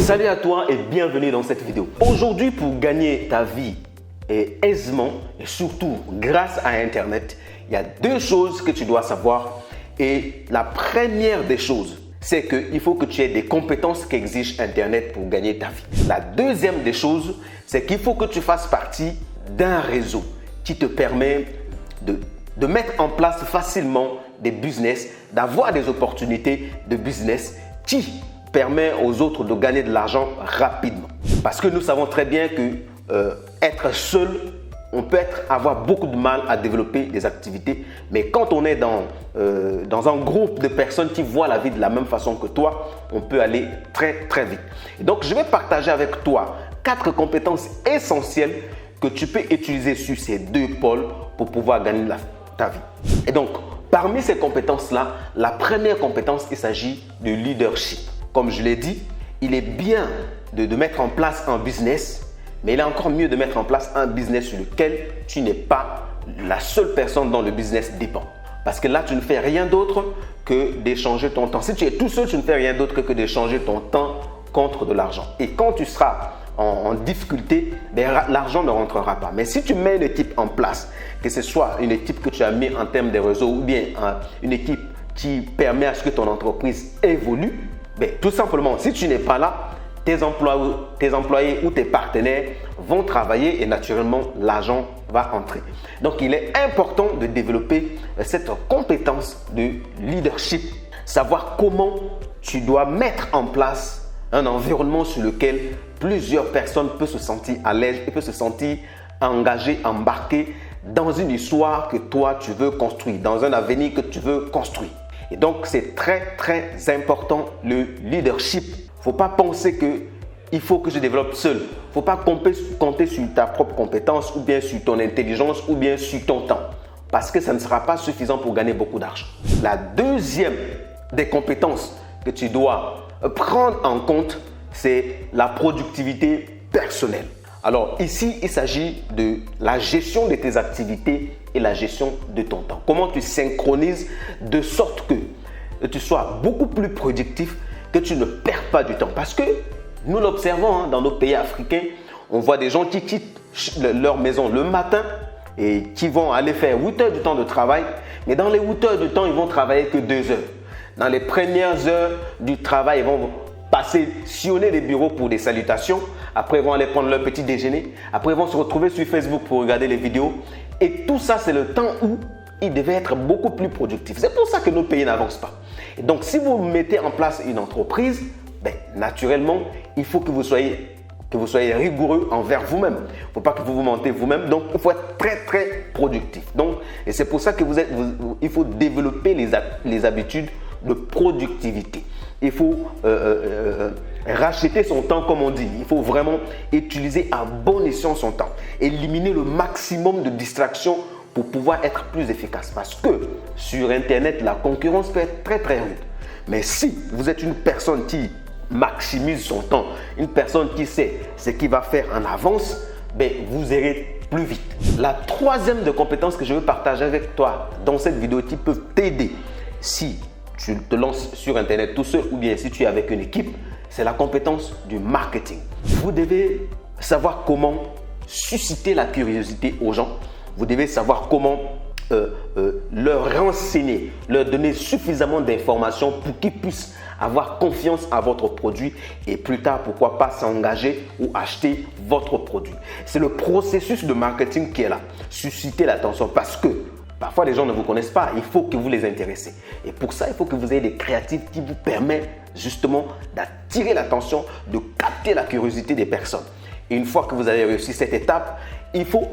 Salut à toi et bienvenue dans cette vidéo. Aujourd'hui, pour gagner ta vie aisément et surtout grâce à Internet, il y a deux choses que tu dois savoir. Et la première des choses, c'est qu'il faut que tu aies des compétences qu'exige Internet pour gagner ta vie. La deuxième des choses, c'est qu'il faut que tu fasses partie d'un réseau qui te permet de mettre en place facilement des business, d'avoir des opportunités de business qui permet aux autres de gagner de l'argent rapidement. Parce que nous savons très bien que être seul, on peut avoir beaucoup de mal à développer des activités. Mais quand on est dans un groupe de personnes qui voient la vie de la même façon que toi, on peut aller très très vite. Et donc, je vais partager avec toi 4 compétences essentielles que tu peux utiliser sur ces deux pôles pour pouvoir gagner ta vie. Et donc, parmi ces compétences-là, la première compétence, il s'agit de leadership. Comme je l'ai dit, il est bien de mettre en place un business, mais il est encore mieux de mettre en place un business sur lequel tu n'es pas la seule personne dont le business dépend. Parce que là, tu ne fais rien d'autre que d'échanger ton temps. Si tu es tout seul, tu ne fais rien d'autre que d'échanger ton temps contre de l'argent. Et quand tu seras en difficulté, l'argent ne rentrera pas. Mais si tu mets une équipe en place, que ce soit une équipe que tu as mis en termes de réseau ou bien une équipe qui permet à ce que ton entreprise évolue, tout simplement, si tu n'es pas là, tes employés ou tes partenaires vont travailler et naturellement, l'argent va entrer. Donc, il est important de développer cette compétence de leadership. Savoir comment tu dois mettre en place un environnement sur lequel plusieurs personnes peuvent se sentir à l'aise et peuvent se sentir engagées, embarquées dans une histoire que toi, tu veux construire, dans un avenir que tu veux construire. Et donc, c'est très, très important le leadership. Il ne faut pas penser qu'il faut que je développe seul. Il ne faut pas compter sur ta propre compétence ou bien sur ton intelligence ou bien sur ton temps. Parce que ça ne sera pas suffisant pour gagner beaucoup d'argent. La deuxième des compétences que tu dois prendre en compte, c'est la productivité personnelle. Alors ici, il s'agit de la gestion de tes activités et la gestion de ton temps. Comment tu synchronises de sorte que tu sois beaucoup plus productif, que tu ne perds pas du temps. Parce que nous l'observons dans nos pays africains, on voit des gens qui quittent leur maison le matin et qui vont aller faire 8 heures de temps de travail. Mais dans les 8 heures de temps, ils vont travailler que 2 heures. Dans les premières heures du travail, ils vont sillonner les bureaux pour des salutations. Après, ils vont aller prendre leur petit déjeuner. Après, ils vont se retrouver sur Facebook pour regarder les vidéos. Et tout ça, c'est le temps où ils devaient être beaucoup plus productifs. C'est pour ça que nos pays n'avancent pas. Et donc, si vous mettez en place une entreprise, naturellement, il faut que vous soyez rigoureux envers vous-même. Il ne faut pas que vous vous mentez vous-même. Donc, il faut être très, très productif. Et c'est pour ça que il faut développer les habitudes de productivité. Il faut racheter son temps, comme on dit. Il faut vraiment utiliser à bon escient son temps. Éliminer le maximum de distractions pour pouvoir être plus efficace. Parce que sur Internet, la concurrence peut être très, très rude. Mais si vous êtes une personne qui maximise son temps, une personne qui sait ce qu'il va faire en avance, vous irez plus vite. La troisième des compétences que je veux partager avec toi dans cette vidéo qui peut t'aider si tu te lances sur Internet tout seul ou bien si tu es avec une équipe, c'est la compétence du marketing. Vous devez savoir comment susciter la curiosité aux gens. Vous devez savoir comment leur renseigner, leur donner suffisamment d'informations pour qu'ils puissent avoir confiance à votre produit et plus tard, pourquoi pas s'engager ou acheter votre produit. C'est le processus de marketing qui est là. Susciter l'attention parce que parfois, les gens ne vous connaissent pas. Il faut que vous les intéressez. Et pour ça, il faut que vous ayez des créatifs qui vous permettent justement d'attirer l'attention, de capter la curiosité des personnes. Et une fois que vous avez réussi cette étape, il faut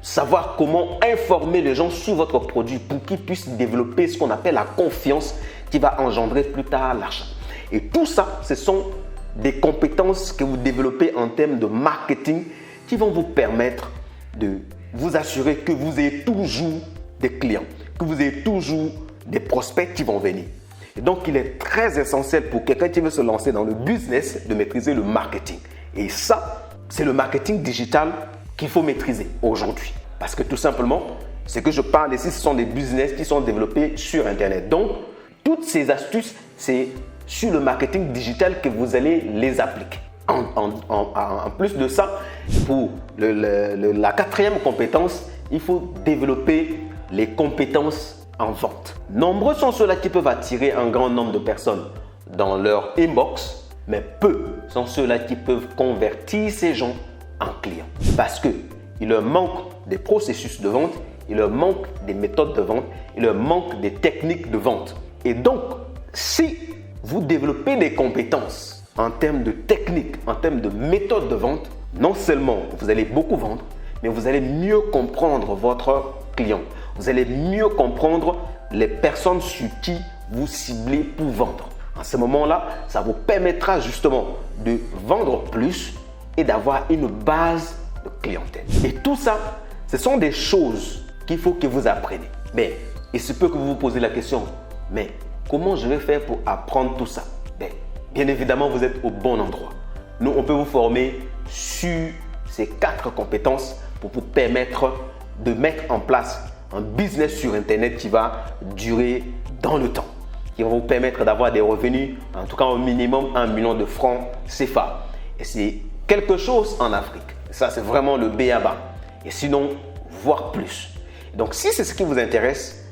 savoir comment informer les gens sur votre produit pour qu'ils puissent développer ce qu'on appelle la confiance qui va engendrer plus tard l'achat. Et tout ça, ce sont des compétences que vous développez en termes de marketing qui vont vous permettre de vous assurer que vous ayez toujours des clients, que vous ayez toujours des prospects qui vont venir. Et donc, il est très essentiel pour quelqu'un qui veut se lancer dans le business de maîtriser le marketing. Et ça, c'est le marketing digital qu'il faut maîtriser aujourd'hui. Parce que tout simplement, ce que je parle ici, ce sont des business qui sont développés sur Internet. Donc, toutes ces astuces, c'est sur le marketing digital que vous allez les appliquer. En plus de ça, pour la quatrième compétence, il faut développer les compétences en vente. Nombreux sont ceux-là qui peuvent attirer un grand nombre de personnes dans leur inbox, mais peu sont ceux-là qui peuvent convertir ces gens en clients. Parce qu'il leur manque des processus de vente, il leur manque des méthodes de vente, il leur manque des techniques de vente. Et donc, si vous développez des compétences en termes de technique, en termes de méthode de vente, non seulement vous allez beaucoup vendre, mais vous allez mieux comprendre votre client. Vous allez mieux comprendre les personnes sur qui vous ciblez pour vendre. À ce moment-là, ça vous permettra justement de vendre plus et d'avoir une base de clientèle. Et tout ça, ce sont des choses qu'il faut que vous appreniez. Mais il se peut que vous vous posez la question, mais comment je vais faire pour apprendre tout ça? Bien évidemment, vous êtes au bon endroit. Nous, on peut vous former sur ces 4 compétences pour vous permettre de mettre en place un business sur Internet qui va durer dans le temps, qui va vous permettre d'avoir des revenus, en tout cas au minimum 1 million de francs CFA. Et c'est quelque chose en Afrique. Ça, c'est vraiment le b.a.-ba. Et sinon, voire plus. Donc, si c'est ce qui vous intéresse,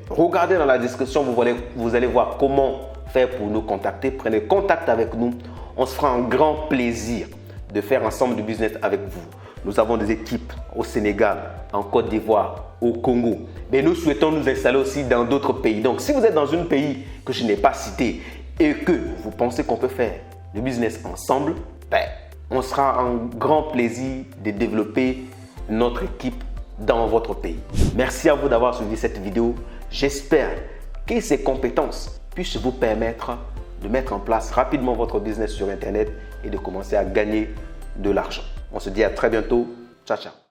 regardez dans la description, vous allez voir comment faire pour nous contacter. Prenez contact avec nous. On se fera un grand plaisir de faire ensemble du business avec vous. Nous avons des équipes au Sénégal, en Côte d'Ivoire, au Congo. Mais nous souhaitons nous installer aussi dans d'autres pays. Donc, si vous êtes dans un pays que je n'ai pas cité et que vous pensez qu'on peut faire le business ensemble, on sera un grand plaisir de développer notre équipe dans votre pays. Merci à vous d'avoir suivi cette vidéo. J'espère que ces compétences puissent vous permettre de mettre en place rapidement votre business sur Internet et de commencer à gagner de l'argent. On se dit à très bientôt. Ciao, ciao.